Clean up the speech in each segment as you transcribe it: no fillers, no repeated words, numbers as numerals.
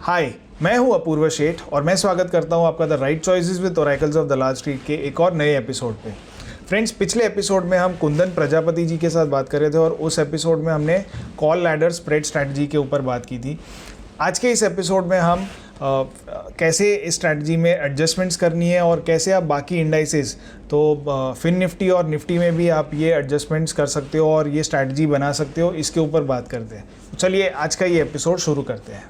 हाय, मैं हूं अपूर्व शेठ और मैं स्वागत करता हूं आपका the right choices with oracles of the large street के एक और नए एपिसोड पे। फ्रेंड्स, पिछले एपिसोड में हम कुंदन प्रजापति जी के साथ बात कर रहे थे और उस एपिसोड में हमने कॉल लैडर स्प्रेड स्ट्रैटेजी के ऊपर बात की थी। आज के इस एपिसोड में हम कैसे इस स्ट्रैटेजी में एडजस्टमेंट्स करनी है और कैसे आप बाकी इंडाइसेस तो फिन निफ्टी और निफ्टी में भी आप ये एडजस्टमेंट्स कर सकते हो और ये स्ट्रैटेजी बना सकते हो, इसके ऊपर बात करते हैं। तो चलिए आज का ये एपिसोड शुरू करते हैं।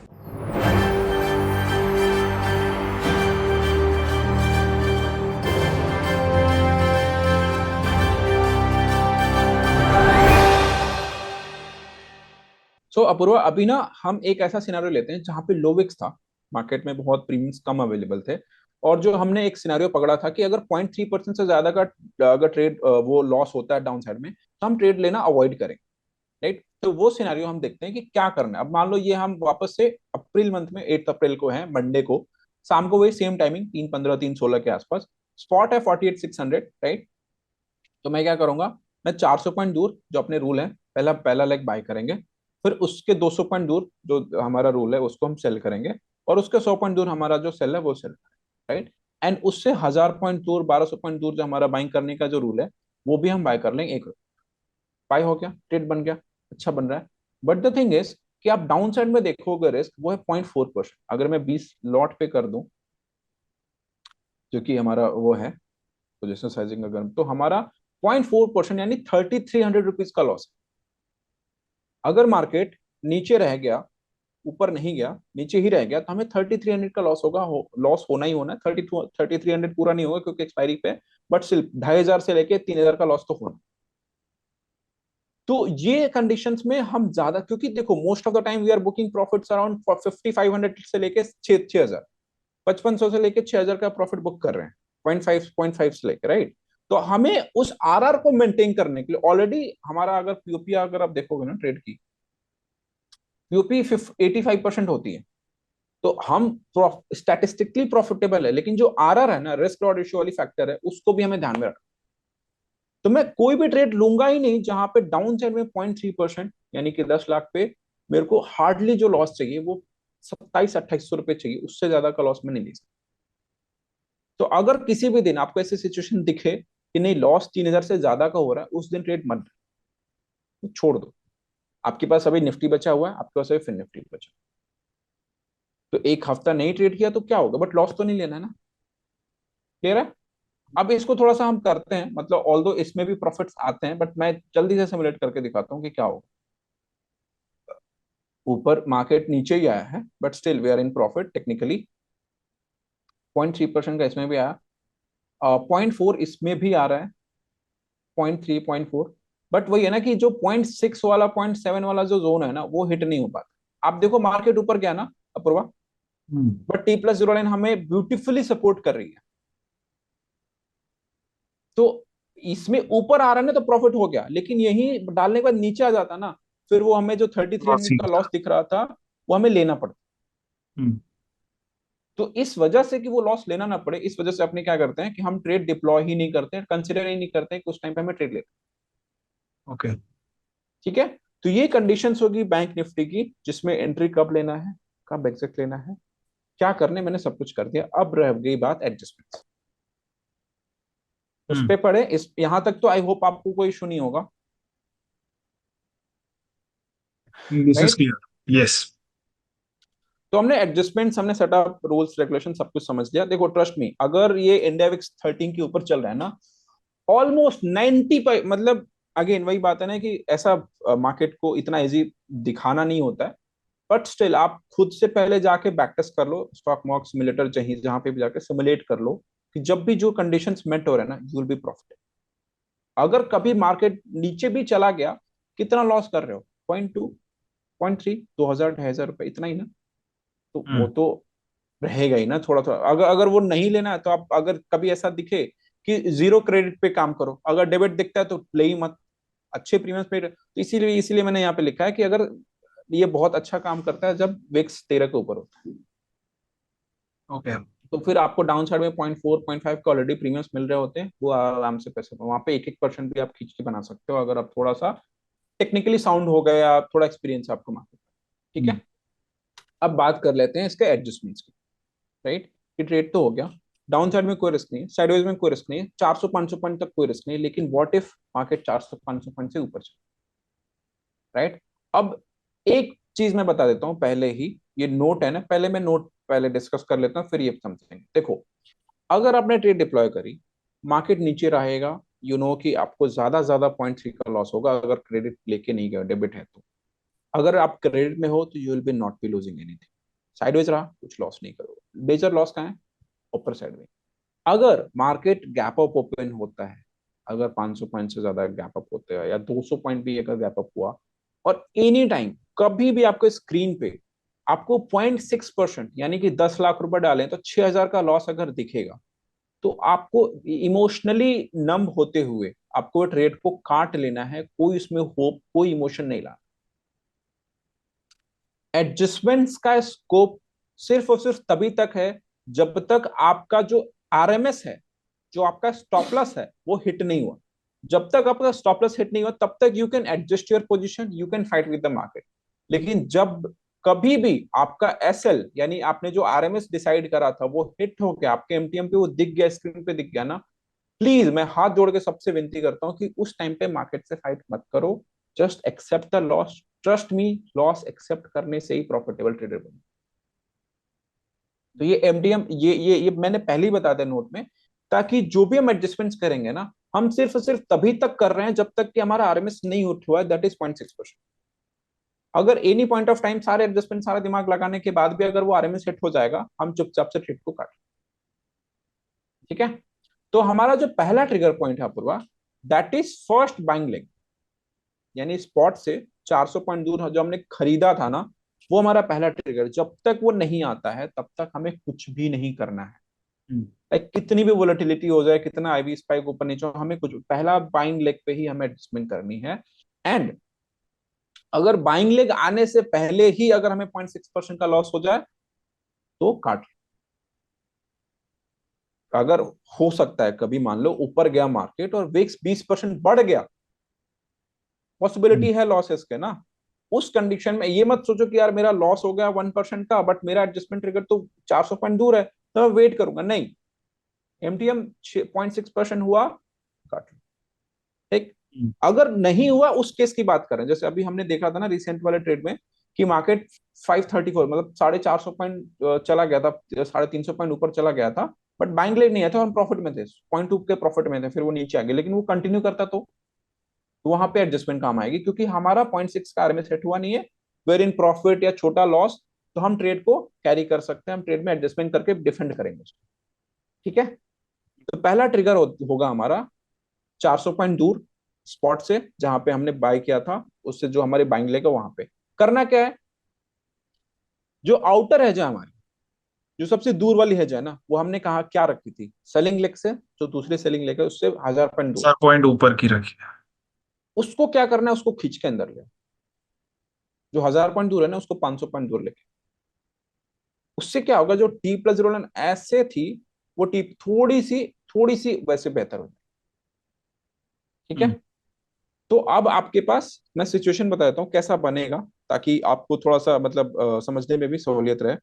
अपूर्वा, अभी ना हम एक ऐसा सिनेरियो लेते हैं जहां पे लोविक्स था, मार्केट में बहुत प्रीमियम्स कम अवेलेबल थे, और जो हमने एक सिनेरियो पकड़ा था कि अगर 0.3% से ज्यादा का अगर ट्रेड वो लॉस होता है डाउन साइड में, तो हम ट्रेड लेना अवॉइड करें। राइट, तो वो सिनेरियो हम देखते हैं कि क्या करना है। अब मान लो ये हम वापस से अप्रैल मंथ में 8 अप्रैल को है, मंडे को शाम को वही सेम टाइमिंग 3:15 3:16 के आसपास स्पॉट है 48,600। राइट, तो मैं क्या करूंगा, मैं 400 पॉइंट दूर जो अपने रूल है, पहला पहला लेग बाय करेंगे, फिर उसके 200 पॉइंट दूर जो हमारा रूल है उसको हम सेल करेंगे, और उसके 100 पॉइंट दूर हमारा जो सेल है वो सेल। राइट, एंड उससे 1000 पॉइंट दूर 1200 पॉइंट दूर जो हमारा बाइंग करने का जो रूल है वो भी हम बाय कर लेंगे। एक बाय हो गया, ट्रेड बन गया, अच्छा बन रहा है। बट द थिंग इज कि आप डाउन साइड में देखोगे रिस्क वो है 0.4%। अगर मैं 20 लॉट पे कर दूं, जो कि हमारा वो है पोजिशन साइजिंग, अगर तो हमारा 0.4% यानी 3300 रुपीज का लॉस। अगर मार्केट नीचे रह गया, ऊपर नहीं गया, नीचे ही रह गया, तो हमें 3300 का लॉस होगा, लॉस होना ही होना है। 3300 पूरा नहीं होगा क्योंकि एक्सपायरी पे, बट सिर्फ 2500 से लेके 3000 का लॉस तो होना। तो ये कंडीशंस में हम ज्यादा, क्योंकि देखो most of the time we are booking profits around 5500 से लेके 6000, 5500 से लेके 6000 का प्रॉफिट बुक कर रहे हैं, 0.5 से लेके। राइट, तो हमें उस आरआर को मेंटेन करने के लिए ऑलरेडी हमारा, अगर पीओपी अगर आप देखोगे ना ट्रेड की, पीओपी 85% होती है, तो हम स्टैटिस्टिकली प्रॉफिटेबल है, लेकिन जो आरआर है ना, रिस्क रॉड रेशियो वाली फैक्टर है, उसको भी हमें ध्यान में रखना। तो मैं कोई भी ट्रेड लूंगा ही नहीं जहां पे डाउन साइड में 0.3% यानी कि 10 लाख पे मेरे को हार्डली जो लॉस चाहिए वो 2700-2800 रुपए चाहिए, उससे ज्यादा का लॉस में नहीं ले सकता। तो अगर किसी भी दिन आपको ऐसी सिचुएशन दिखे कि नहीं लॉस 3000 से ज्यादा का हो रहा है, उस दिन ट्रेड मत, छोड़ दो। आपके पास अभी निफ्टी बचा हुआ है, आपके पास अभी फिन निफ्टी बचा, तो एक हफ्ता नहीं ट्रेड किया तो क्या होगा, बट लॉस तो नहीं लेना है ना। क्लियर है? अब इसको थोड़ा सा हम करते हैं, मतलब ऑल्दो इसमें भी प्रॉफिट्स आते हैं, बट मैं जल्दी से सिमुलेट करके दिखाता हूँ कि क्या होगा। ऊपर मार्केट नीचे ही आया है, but still we are in profit technically. 0.3% का इसमें भी आया, 0.4 इसमें भी आ रहा है, 0.3 0.4। बट वही है ना कि जो 0.6 वाला 0.7 वाला जो जोन है ना, वो हिट नहीं हो पाता। आप देखो मार्केट ऊपर गया ना अपूर्वा, बट T+0 लाइन हमें ब्यूटीफुली सपोर्ट कर रही है। तो इसमें ऊपर आ रहा है ना तो प्रॉफिट हो गया, लेकिन यही डालने के बाद नीचे आ जाता ना, फिर वो हमें जो 3300 का लॉस दिख रहा था वो हमें लेना पड़ता। हम्म। तो इस वजह से कि वो लॉस लेना ना पड़े, इस वजह से अपने क्या करते हैं कि हम ट्रेड डिप्लॉय ही नहीं करते हैं, कंसिडर ही नहीं करते हैं कि उस टाइम पे हमें ट्रेड लेते ओके। हैं। ठीक है, तो ये कंडीशंस होगी बैंक निफ्टी की, जिसमें एंट्री कब लेना है, कब एग्जिट लेना है, क्या करने, मैंने सब कुछ कर दिया। अब रह गई बात एडजस्टमेंट, उस हम्म। पे पड़े। इस यहां तक तो आई होप आपको कोई इशू नहीं होगा। This is right, clear. Yes. तो हमने एडजस्टमेंट्स, हमने सेटअप, रूल्स रेगुलेशन सब कुछ समझ लिया। देखो ट्रस्ट मी, अगर ये इंडिया विक्स 13 के ऊपर चल रहा है ना, ऑलमोस्ट 90, मतलब अगेन वही बात है ना कि ऐसा मार्केट को इतना इजी दिखाना नहीं होता है, बट स्टिल आप खुद से पहले जाके बैक टेस्ट कर लो, स्टॉक मार्क सिमुलेटर चाहिए जहां पे भी जाके सिमुलेट कर लो कि जब भी जो कंडीशंस मेट हो रहे हैं ना, यू विल बी प्रॉफिट। अगर कभी मार्केट नीचे भी चला गया, कितना लॉस कर रहे हो, 0.2 0.3, 2000 2500 रुपए, इतना ही ना। तो वो हम्म। तो रहेगा ही ना थोड़ा थोड़ा। अगर अगर वो नहीं लेना है तो आप, अगर कभी ऐसा दिखे कि जीरो क्रेडिट पे काम करो, अगर डेबिट दिखता है तो ले ही मत, अच्छे प्रीमियम पे। तो इसीलिए इसीलिए मैंने यहाँ पे लिखा है कि अगर ये बहुत अच्छा काम करता है जब विक्स 13 के ऊपर होता है, ओके। तो फिर आपको डाउन साइड में 0.4 0.5 के ऑलरेडी प्रीमियम्स मिल रहे होते हैं, वो आराम से पैसे वहां पे 1-1% भी आप खींच के बना सकते हो, अगर आप थोड़ा सा टेक्निकली साउंड हो गए या थोड़ा एक्सपीरियंस है आपको मार्केट। ठीक है, अब बात कर लेते हैं इसके एडजस्टमेंट्स की, राइट। कि ट्रेड तो हो गया, डाउन साइड में कोई रिस्क नहीं है, साइडवेज में कोई रिस्क नहीं है, 400-500 पॉइंट तक कोई रिस्क नहीं है, लेकिन व्हाट इफ मार्केट 400-500 पॉइंट से ऊपर चले, राइट। अब एक चीज मैं बता देता हूं पहले ही, ये नोट है ना, पहले मैं नोट पहले डिस्कस कर लेता हूं, फिर ये समझेंगे। देखो, अगर आपने ट्रेड डिप्लॉय करी, मार्केट नीचे रहेगा, कि आपको ज्यादा 0.3 का लॉस होगा अगर क्रेडिट लेके नहीं गए, डेबिट है तो। अगर आप क्रेडिट में हो तो you will be not be losing anything. Sideways रहा, कुछ लॉस नहीं करोगे। मेजर लॉस कहाँ है? ऊपर साइड में। अगर मार्केट गैप अप ओपन होता है, अगर 500 पॉइंट से ज्यादा गैप अप होते हैं या 200 पॉइंट भी अगर गैप अप हुआ, और एनी टाइम कभी भी आपको स्क्रीन पे आपको 0.6% यानी कि 10 लाख रुपए डालें तो 6,000 का लॉस अगर दिखेगा, तो आपको इमोशनली नम होते हुए आपको ट्रेड को काट लेना है, कोई उसमें होप, कोई इमोशन नहीं लाना। एडजस्टमेंट्स का स्कोप सिर्फ और सिर्फ तभी तक है जब तक आपका जो आरएमएस है, जो आपका स्टॉप लॉस है, वो हिट नहीं हुआ। जब तक आपका स्टॉप लॉस हिट नहीं हुआ तब तक you can adjust your position, you can fight with the market. लेकिन जब कभी भी आपका एसएल यानी आपने जो आरएमएस डिसाइड करा था वो हिट होकर आपके एमटीएम पे वो दिख गया, स्क्रीन पे दिख गया ना, प्लीज मैं हाथ जोड़ के सबसे विनती करता हूं कि उस टाइम पे मार्केट से फाइट मत करो। Just accept the loss. Trust me, loss accept करने से ही प्रॉफिटेबल ट्रेडर बनो। तो ये एमडीएम, ये मैंने पहले ही बता दिया नोट में, ताकि जो भी हम एडजस्टमेंट्स करेंगे ना, हम सिर्फ और सिर्फ तभी तक कर रहे हैं जब तक कि हमारा आरएमएस नहीं उठ हुआ है, दैट इज 0.6%। अगर एनी पॉइंट ऑफ टाइम सारे एडजस्टमेंट, सारा दिमाग लगाने के बाद भी अगर वो आरएमएस हिट हो जाएगा, हम चुपचाप से ट्रेड को काट। ठीक है। तो हमारा जो पहला ट्रिगर पॉइंट है Apurva, that is first buying leg, यानी स्पॉट से 400 पॉइंट दूर जो हमने खरीदा था ना, वो हमारा पहला ट्रिगर। जब तक वो नहीं आता है तब तक हमें कुछ भी नहीं करना है। लाइक कितनी भी वोलेटिलिटी हो जाए, कितना आईवी स्पाइक ऊपर नीचे हो, हमें कुछ, पहला बाइंग लेग पे ही हमें एडजस्टमेंट करनी है। एंड अगर बाइंग लेग आने से पहले ही अगर हमें 0.6% का लॉस हो जाए तो काट। अगर हो सकता है कभी मान लो ऊपर गया मार्केट और विक्स 20% बढ़ गया, पॉसिबिलिटी है लॉसेस के ना, उस कंडीशन में ये मत सोचो कि यार मेरा लॉस हो गया 1% का, बट मेरा एडजस्टमेंट ट्रिगर तो 400 पॉइंट दूर है तो मैं वेट करूंगा, नहीं। एमटीएम 0.6% हुआ, काट लो। ठीक। अगर नहीं हुआ उस केस की बात करें, जैसे अभी हमने देखा था ना रिसेंट वाले ट्रेड में, कि मार्केट 534 मतलब 450 पॉइंट चला गया था, 350 पॉइंट ऊपर चला गया था, बट बाइंग लेग नहीं आया था, हम प्रॉफिट में थे, 0.2 के प्रॉफिट में थे, फिर वो नीचे आ गया, लेकिन वो कंटिन्यू करता तो वहां पे एडजस्टमेंट काम आएगी, क्योंकि हमारा 0.6 का आरएमएस सेट हुआ नहीं है। वेर इन प्रॉफिट या छोटा लॉस, तो हम ट्रेड को कैरी कर सकते हैं, हम ट्रेड में एडजस्टमेंट करके डिफेंड करेंगे उसको। ठीक है। तो पहला ट्रिगर होगा हमारा 400 पॉइंट दूर स्पॉट से, जहां पे हमने बाय किया था, उससे जो हमारे बाइंग लेगा वहां पे करना क्या है, जो आउटर है, जो हमारी जो सबसे दूर वाली है, जो है ना, वो हमने कहा क्या रखी थी, सेलिंग लेग से जो दूसरे सेलिंग लेग है उससे 1,000 पॉइंट दूर, 4 पॉइंट ऊपर की रखी है। उसको क्या करना है, उसको खींच के अंदर ले, जो 1,000 पॉइंट दूर है ना उसको 500 पॉइंट दूर लेके। उससे क्या होगा, जो टी प्लस जीरो लाइन ऐसे थी, वो टी थोड़ी सी वैसे बेहतर हो जाए। ठीक है। हम्म। तो अब आपके पास मैं सिचुएशन बता देता हूँ कैसा बनेगा, ताकि आपको थोड़ा सा मतलब समझने में भी सहूलियत रहे,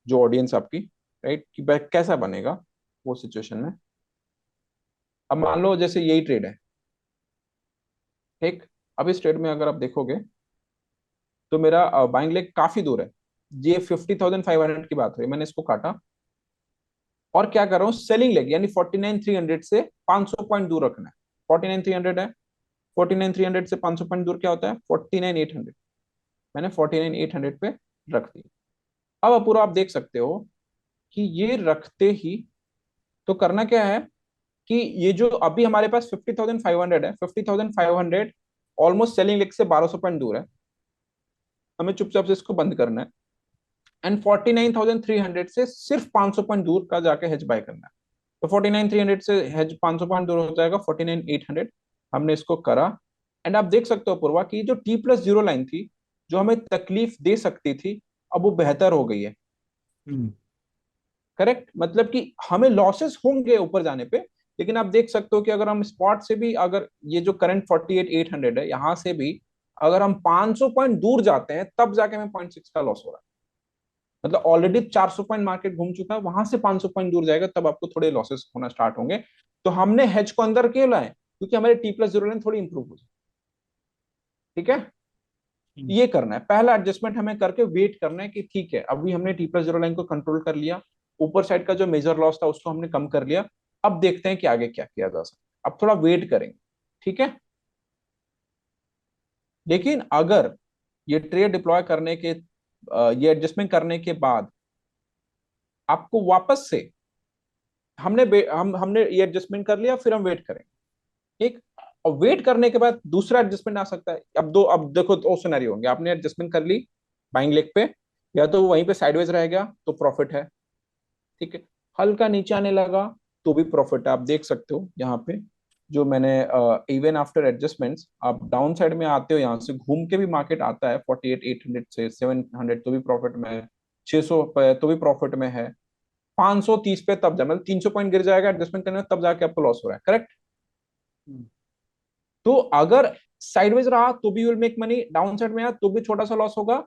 जो ऑडियंस आपकी, राइट, कि कैसा बनेगा वो सिचुएशन में। अब मान लो जैसे यही ट्रेड है, ठीक। अब इस ट्रेड में अगर आप देखोगे तो मेरा बाइंग लेग काफी दूर है, ये 50,500 की बात हुई, मैंने इसको काटा, और क्या कर रहा हूँ, सेलिंग लेग यानी 49,300 से 500 पॉइंट दूर रखना है। 49,300 है, 49,300 से 500 पॉइंट दूर क्या होता है, 49,800। मैंने 49,800 पे रख दी। अब पूरा आप देख सकते हो कि ये रखते ही तो करना क्या है, कि ये जो अभी हमारे पास 50,500 है, 50,500 ऑलमोस्ट सेलिंग लेग से 1,200 पॉइंट दूर है, हमें चुपचाप से इसको बंद करना है। एंड 49,300 से सिर्फ 500 पॉइंट दूर का जाके हेज बाय करना है। तो 49,300 से हेज 500 पॉइंट दूर हो जाएगा 49,800, हमने इसको करा। एंड आप देख सकते हो पूर्वा की जो टी प्लस जीरो लाइन थी, जो हमें तकलीफ दे सकती थी, अब वो बेहतर हो गई है। हम्म। करेक्ट, मतलब कि हमें लॉसेस होंगे ऊपर जाने पे, लेकिन आप देख सकते हो कि अगर हम स्पॉट से भी, अगर ये जो करंट 48,800 है यहां से भी अगर हम 500 पॉइंट दूर जाते हैं, तब जाके हमें 0.6 का लॉस हो रहा है। मतलब ऑलरेडी 400 पॉइंट मार्केट घूम चुका है, वहां से 500 पॉइंट दूर जाएगा तब आपको थोड़े लॉसेस होना स्टार्ट होंगे। तो हमने हेज को अंदर क्यों लाए, क्योंकि हमारे T+0 लाइन थोड़ी इंप्रूव हो जाए। ठीक है, ये करना है पहला एडजस्टमेंट, हमें करके वेट करना है कि ठीक है अभी हमने T+0 लाइन को कंट्रोल कर लिया, ऊपर साइड का जो मेजर लॉस था उसको हमने कम कर लिया। अब देखते हैं कि आगे क्या किया जा सकता है, अब थोड़ा वेट करेंगे। ठीक है, लेकिन अगर ये ट्रेड डिप्लॉय करने के ये एडजस्टमेंट करने के बाद आपको वापस से हमने ये एडजस्टमेंट कर लिया, फिर हम वेट करेंगे। ठीक, और वेट करने के बाद दूसरा एडजस्टमेंट आ सकता है। अब देखो दो सिनेरियो होंगे, आपने एडजस्टमेंट कर ली बाइंग लेग पे, या तो वहीं पे साइडवेज रह गया तो प्रॉफिट है। ठीक है, हल्का नीचे आने लगा तो भी प्रॉफिट है। आप देख सकते हो यहाँ पे जो मैंने इवन आफ्टर एडजस्टमेंट्स आप डाउन साइड में आते हो, यहाँ से घूम के भी मार्केट आता है 48,800 से 700 तो भी प्रॉफिट में है, 600 पे तो भी प्रॉफिट में है, 530 पे तब जा मतलब 300 पॉइंट गिर जाएगा एडजस्टमेंट करने में, तब जाके आपको लॉस हो रहा है। करेक्ट, तो अगर साइडवेज रहा तो भी will make money, down side में आया तो भी छोटा सा लॉस होगा।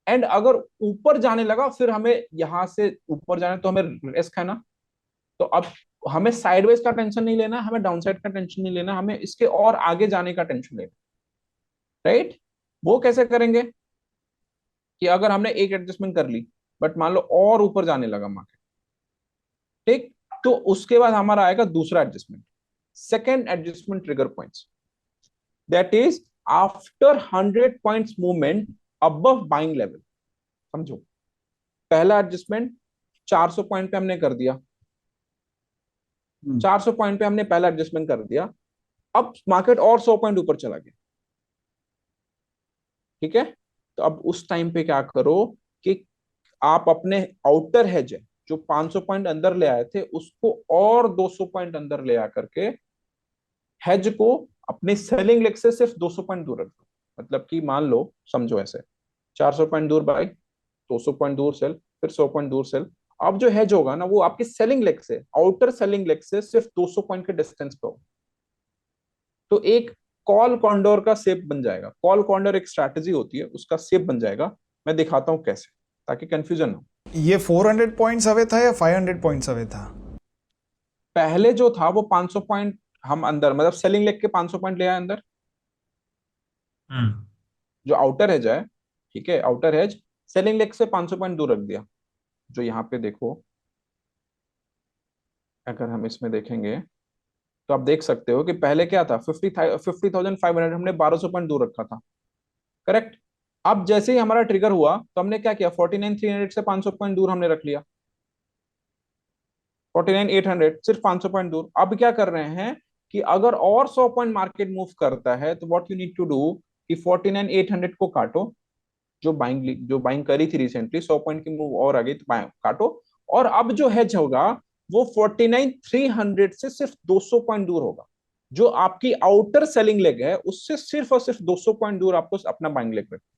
एंड अगर ऊपर जाने लगा, फिर हमें यहां से ऊपर जाने तो हमें रिस्क है ना। तो अब हमें साइडवेज का टेंशन नहीं लेना, हमें डाउन साइड का टेंशन नहीं लेना, हमें इसके और आगे जाने का टेंशन लेना। राइट, वो कैसे करेंगे कि अगर हमने एक एडजस्टमेंट कर ली बट मान लो और ऊपर जाने लगा मार्केट, ठीक, तो उसके बाद हमारा आएगा दूसरा adjustment, second adjustment trigger points, that is after 100 points movement above buying level. समझो, पहला एडजस्टमेंट 400 पॉइंट पे हमने कर दिया, 400 पॉइंट पे हमने पहला एडजस्टमेंट कर दिया, अब मार्केट और 100 पॉइंट ऊपर चला गया। ठीक है, तो अब उस टाइम पे क्या करो कि आप अपने आउटर हेज जो 500 पॉइंट अंदर ले आए थे उसको और 200 पॉइंट अंदर ले आकर के हेज को अपने सेलिंग लेग से सिर्फ 200 पॉइंट दूर रख दो। मतलब कि मान लो, समझो ऐसे 400 पॉइंट दूर बाई, 200 पॉइंट दूर सेल, फिर 100 पॉइंट दूर सेल। अब जो हेज होगा ना वो आपकी सेलिंग लेग से, आउटर सेलिंग लेग से सिर्फ 200 पॉइंट के डिस्टेंस पे होगा। तो एक कॉल कॉन्डोर का शेप बन जाएगा। कॉल कॉन्डोर एक स्ट्रैटेजी होती है, उसका शेप बन जाएगा। मैं दिखाता हूं कैसे, ताकि कंफ्यूजन हो। ये 400 पॉइंट्स अवे था या 500 पॉइंट्स अवे था? पहले जो था वो 500 पॉइंट हम अंदर, मतलब सेलिंग लेग के 500 पॉइंट ले आए अंदर, जो आउटर हेज है। ठीक है, आउटर हेज सेलिंग लेग से 500 पॉइंट दूर रख दिया। जो यहाँ पे देखो, अगर हम इसमें देखेंगे तो आप देख सकते हो कि पहले क्या था, 50,500 हमने 1200 पॉइंट दूर रखा था। करेक्ट, अब जैसे ही हमारा ट्रिगर हुआ तो हमने क्या किया, 49,300 से 500 पॉइंट दूर हमने रख लिया, 49,800 सिर्फ 500 पॉइंट दूर। अब क्या कर रहे हैं कि अगर और 100 पॉइंट मार्केट मूव करता है तो what you need to do कि 49,800 को काटो, जो बाइंग करी थी रिसेंटली, 100 पॉइंट की मूव और आ गई तो काटो। और अब जो हेज होगा वो 49,300 से सिर्फ 200 पॉइंट दूर होगा। जो आपकी आउटर सेलिंग लेग है उससे सिर्फ और सिर्फ 200 पॉइंट दूर आपको अपना बाइंग लेग रखना।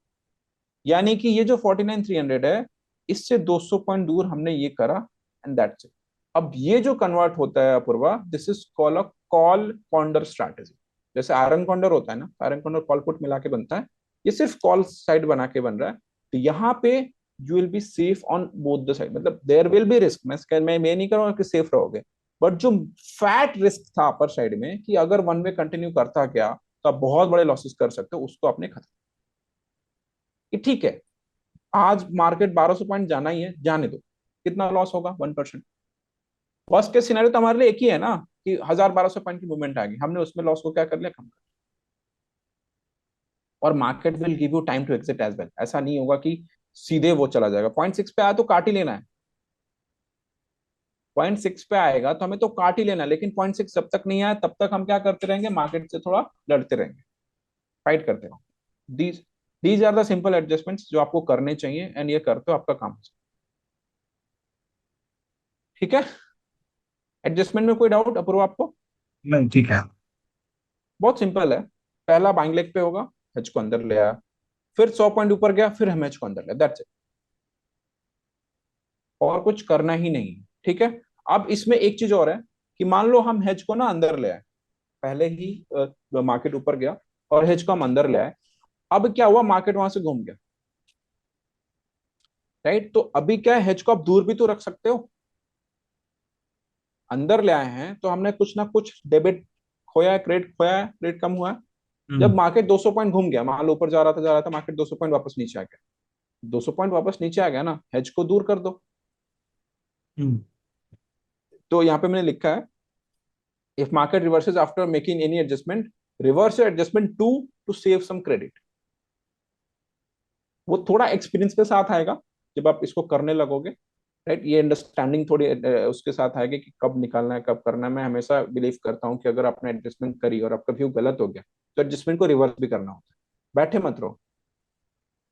यानी कि ये जो 49,300 है, इससे 200 पॉइंट दूर हमने ये करा, एंड दैट्स इट। अब ये जो कन्वर्ट होता है Apurva, this is call a call condor strategy. जैसे आयरन कॉन्डर होता है ना, आयरन कॉन्डर कॉल पुट मिला के बनता है, ये सिर्फ कॉल साइड बना के बन रहा है। तो यहाँ पे you will be safe on both the side, मतलब देयर विल बी रिस्क, मैं नहीं करूंगा कि सेफ रहोगे, बट जो फैट रिस्क था अपर साइड में कि अगर वन वे कंटिन्यू करता गया तो आप बहुत बड़े लॉसेस कर सकते हो, उसको आपने खत्म कि ठीक है आज मार्केट 1200 पॉइंट जाना ही है, जाने दो, कितना लॉस होगा, 1%। वर्स्ट केस सिनेरियो तो हमारे लिए एक ही है ना कि 1,000-1,200 पॉइंट की मूवमेंट आ गई, हमने उसमें लॉस को क्या कर लिया, कम कर। और market will give you time to exit as well. ऐसा नहीं होगा कि सीधे वो चला जाएगा, 0.6 पे आया तो काट ही लेना है, 0.6 पे आएगा तो हमें तो काट ही लेना है। लेकिन 0.6 जब तक नहीं आया तब तक हम क्या करते रहेंगे, मार्केट से थोड़ा लड़ते रहेंगे, फाइट करते रहेंगे। These these are the simple adjustments जो आपको करने चाहिए, एंड ये करते हो आपका काम हो जाए। ठीक है, एडजस्टमेंट में कोई डाउट अपूर्व आपको? नहीं, ठीक है। बहुत सिंपल है। पहला बाइंग लेग पे होगा, हेज को अंदर ले आया, फिर 100 पॉइंट ऊपर गया, फिर हम हेज को अंदर ले, दैट्स इट। और कुछ करना ही नहीं है। ठीक है, अब इसमें एक चीज और है कि मान लो हम हेज को ना अंदर ले आए, पहले ही मार्केट ऊपर गया और हेज को हम अंदर ले आए। अब क्या हुआ, मार्केट वहां से घूम गया, राइट। तो अभी क्या है, हेज को आप दूर भी तो रख सकते हो, अंदर ले आए हैं तो हमने कुछ ना कुछ डेबिट खोया है, क्रेडिट खोया है, क्रेडिट कम हुआ है। जब हम्म। मार्केट 200 पॉइंट घूम गया, मान लो ऊपर जा रहा था मार्केट 200 पॉइंट वापस नीचे आ गया, 200 पॉइंट वापस नीचे आ गया ना, हेज को दूर कर दो। हम्म। तो यहाँ पे मैंने लिखा है, if market reverses after making any adjustment, reverse adjustment to save some credit. वो थोड़ा एक्सपीरियंस के साथ आएगा जब आप इसको करने लगोगे, राइट। ये अंडरस्टैंडिंग थोड़ी उसके साथ आएगी कि कब निकालना है, कब करना है। मैं हमेशा बिलीव करता हूँ कि अगर आपने एडजस्टमेंट करी और आपका व्यू गलत हो गया, तो एडजस्टमेंट को रिवर्स भी करना होता है, बैठे मत रहो,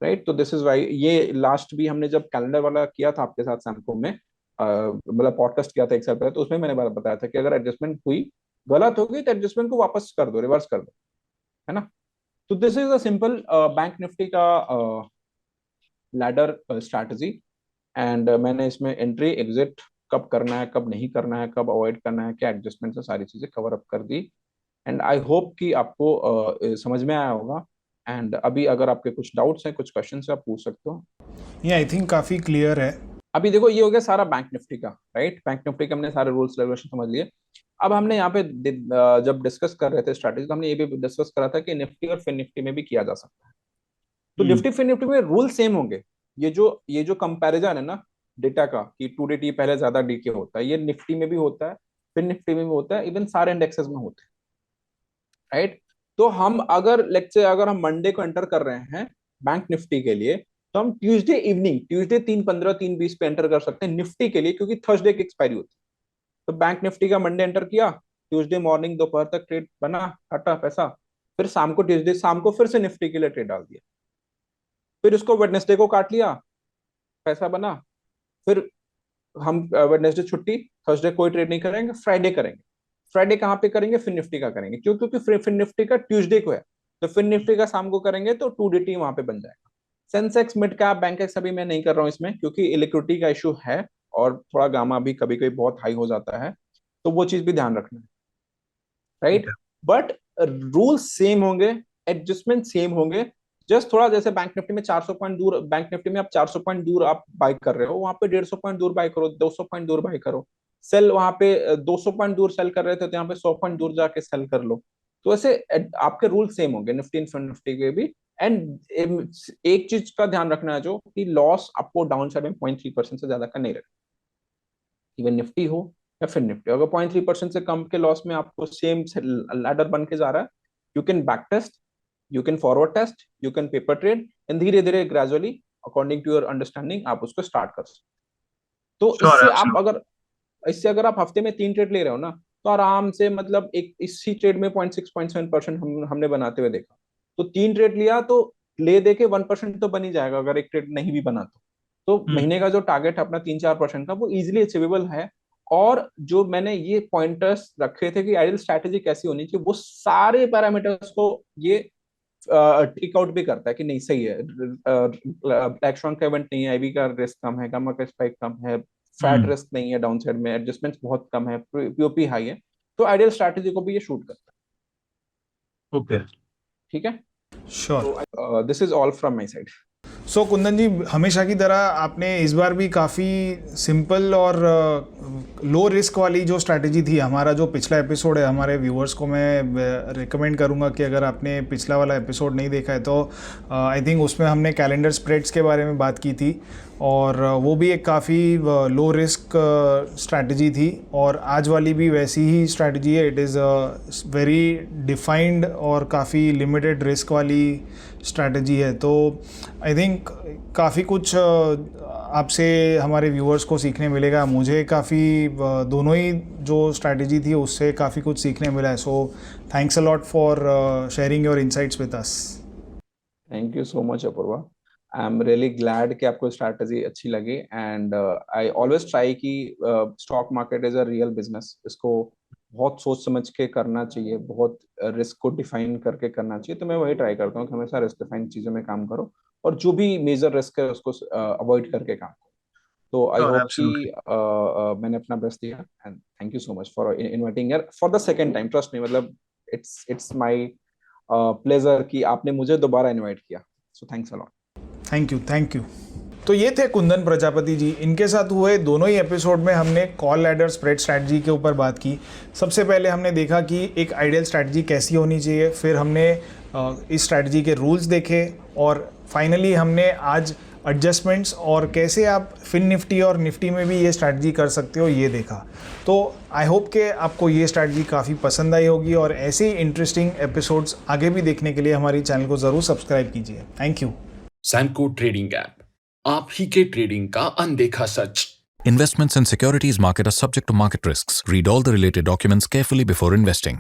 राइट। तो दिस इज वाई ये लास्ट भी हमने जब कैलेंडर वाला किया था आपके साथ सैमको में, मतलब पॉडकास्ट किया था एक साल पहले, तो उसमें मैंने बताया था कि अगर एडजस्टमेंट हुई, गलत हो गई, तो एडजस्टमेंट को वापस कर दो, रिवर्स कर दो, है ना। तो this is a simple bank Nifty का लैडर स्ट्रैटेजी। एंड मैंने इसमें एंट्री एग्जिट कब करना है, कब नहीं करना है, कब अवॉइड करना है, क्या एडजस्टमेंट से सारी चीजें कवर अप कर दी। एंड आई होप कि आपको समझ में आया होगा। एंड अभी अगर आपके कुछ डाउट्स हैं, कुछ क्वेश्चन है, आप पूछ सकते हो। ये आई थिंक काफ़ी क्लियर है। अभी देखो, ये हो गया सारा बैंक निफ्टी का, राइट। बैंक निफ्टी के हमने सारे रूल्स रेगुलेशन समझ लिए। अब हमने यहाँ पे जब डिस्कस कर रहे थे स्ट्रैटेजी, तो हमने ये भी डिस्कस करा था कि निफ्टी और फिन निफ्टी में भी किया जा सकता है। तो हम्म। निफ्टी फिन निफ्टी में रूल सेम होंगे। ये जो कंपैरिजन है ना डेटा का, कि टू डे टी पहले ज्यादा डी के होता है, ये निफ्टी में भी होता है, फिन निफ्टी में भी होता है, इवन सारे इंडेक्सेस में होते हैं, राइट। तो हम अगर लेट्स से अगर हम मंडे को एंटर कर रहे हैं बैंक निफ्टी के लिए, तो हम ट्यूसडे इवनिंग, ट्यूसडे 3:15 3:20 पे एंटर कर सकते हैं निफ्टी के लिए, क्योंकि थर्सडे की एक्सपायरी होती है। तो बैंक निफ्टी का मंडे एंटर किया, ट्यूसडे मॉर्निंग दोपहर तक ट्रेड बना, हटा पैसा, फिर शाम को, ट्यूसडे शाम को फिर से निफ्टी के लिए ट्रेड डाल दिया, फिर उसको वेडनेसडे को काट लिया, पैसा बना, फिर हम वेडनेसडे छुट्टी, थर्सडे कोई ट्रेड नहीं करेंगे, फ्राइडे करेंगे। फ्राइडे कहाँ पे करेंगे, फिर निफ्टी का करेंगे, क्यों, क्योंकि फिर निफ्टी का ट्यूसडे को है, तो फिर निफ्टी का शाम को करेंगे, तो टू डी टी वहां पे बन जाएगा। Sensex, mid cap, bank x अभी मैं नहीं कर रहा हूँ इसमें, क्योंकि इलिक्विडिटी का इशू है, और थोड़ा गामा भी कभी कभी बहुत हाई हो जाता है, तो वो चीज भी ध्यान रखना है, ठीक राइट। है। बट रूल सेम होंगे, एडजस्टमेंट सेम होंगे। जस्ट थोड़ा, जैसे बैंक निफ्टी में 400 पॉइंट दूर, बैंक निफ्टी में आप 400 पॉइंट दूर आप बाई कर रहे हो, वहां पे 150 पॉइंट दूर बाई करो, 200 पॉइंट दूर बाई करो। सेल वहां पे 200 पॉइंट दूर सेल कर रहे थे, तो यहाँ पे 100 पॉइंट दूर जाके सेल कर लो। तो ऐसे आपके रूल सेम होंगे निफ्टी एंड निफ्टी के भी। एंड एक चीज का ध्यान रखना है, जो कि लॉस आपको डाउन साइड में 0.3% से ज्यादा का नहीं रखना, इवन निफ्टी हो या फिर निफ्टी। अगर 0.3% से कम के लॉस में आपको सेम लैडर बन के जा रहा है, you can back test, you can forward test, you can paper trade, and धीरे धीरे gradually according to your understanding आप उसको स्टार्ट कर सकते। तो श्योर, एब्सोल्युटली। इससे अगर आप हफ्ते में 3 ट्रेड ले रहे हो ना, तो आराम से, मतलब एक इसी ट्रेड में 0.6 0.7% हमने बनाते हुए देखा। तो 3 ट्रेड लिया तो ले दे के 1% तो बन ही जाएगा, अगर एक ट्रेड नहीं भी बना तो हम्म। महीने का जो टारगेट है अपना 3-4% का, वो इजिली अचीवेबल है। और जो मैंने ये पॉइंटर्स रखे थे कि आइडियल स्ट्रैटेजी कैसी होनी चाहिए, वो सारे पैरामीटर्स को ये टिक आउट भी करता है कि नहीं सही है। ब्लैक स्वैन का इवेंट नहीं है, आईवी का रिस्क कम है, गामा का स्पाइक कम है, फैट हम्म। रिस्क नहीं है डाउन साइड में, एडजस्टमेंट्स बहुत कम है, पीओपी हाई है। तो आइडियल स्ट्रैटेजी को भी ये शूट करता है, ओके। ठीक है। श्योर। तो this is all from my side. So Kundan ji, हमेशा की तरह आपने इस बार भी काफ़ी सिंपल और लो रिस्क वाली जो स्ट्रैटेजी थी, हमारा जो पिछला एपिसोड है, हमारे व्यूअर्स को मैं रिकमेंड करूंगा कि अगर आपने पिछला वाला एपिसोड नहीं देखा है तो आई थिंक उसमें हमने कैलेंडर स्प्रेड्स के बारे में बात की थी, और वो भी एक काफ़ी लो रिस्क स्ट्रैटेजी थी, और आज वाली भी वैसी ही स्ट्रैटेजी है। इट इज़ वेरी डिफाइंड और काफ़ी लिमिटेड रिस्क वाली स्ट्रैटेजी है। तो आई थिंक काफ़ी कुछ आपसे हमारे व्यूअर्स को सीखने मिलेगा। मुझे काफ़ी दोनों ही जो स्ट्रैटेजी थी उससे काफ़ी कुछ सीखने मिला है। So thanks a lot for sharing your insights with us. Thank you so much Apurva. I am really glad कि आपको स्ट्रैटेजी अच्छी लगी। एंड आई ऑलवेज ट्राई कि stock market is a real business, इसको बहुत सोच समझ के करना चाहिए, बहुत रिस्क को डिफाइन करके करना चाहिए। तो मैं वही ट्राई करता हूँ कि हमेशा रिस्क डिफाइन चीज़ों में काम करो, और जो भी मेजर रिस्क है उसको अवॉइड करके काम करो। तो आई श्योर, होप कि एब्सोल्युटली। मैंने अपना बेस्ट दिया। And thank you so much for inviting यार for the second time, trust me, मतलब इट्स माई प्लेजर कि आपने मुझे दोबारा इनवाइट किया। सो thanks a lot. Thank you. तो ये थे कुंदन प्रजापति जी। इनके साथ हुए दोनों ही एपिसोड में हमने कॉल लैडर स्प्रेड स्ट्रैटेजी के ऊपर बात की। सबसे पहले हमने देखा कि एक आइडियल स्ट्रैटेजी कैसी होनी चाहिए, फिर हमने इस स्ट्रैटेजी के रूल्स देखे और फाइनली हमने आज एडजस्टमेंट्स और कैसे आप फिन निफ्टी और निफ्टी में भी ये स्ट्रैटेजी कर सकते हो ये देखा। तो आई होप कि आपको ये स्ट्रैटेजी काफ़ी पसंद आई होगी और ऐसे ही इंटरेस्टिंग एपिसोड्स आगे भी देखने के लिए हमारी चैनल को ज़रूर सब्सक्राइब कीजिए। Thank you. Samco trading app, आप ही के ट्रेडिंग का अनदेखा सच। Investments in securities market are subject to market risks. Read all the related documents carefully before investing.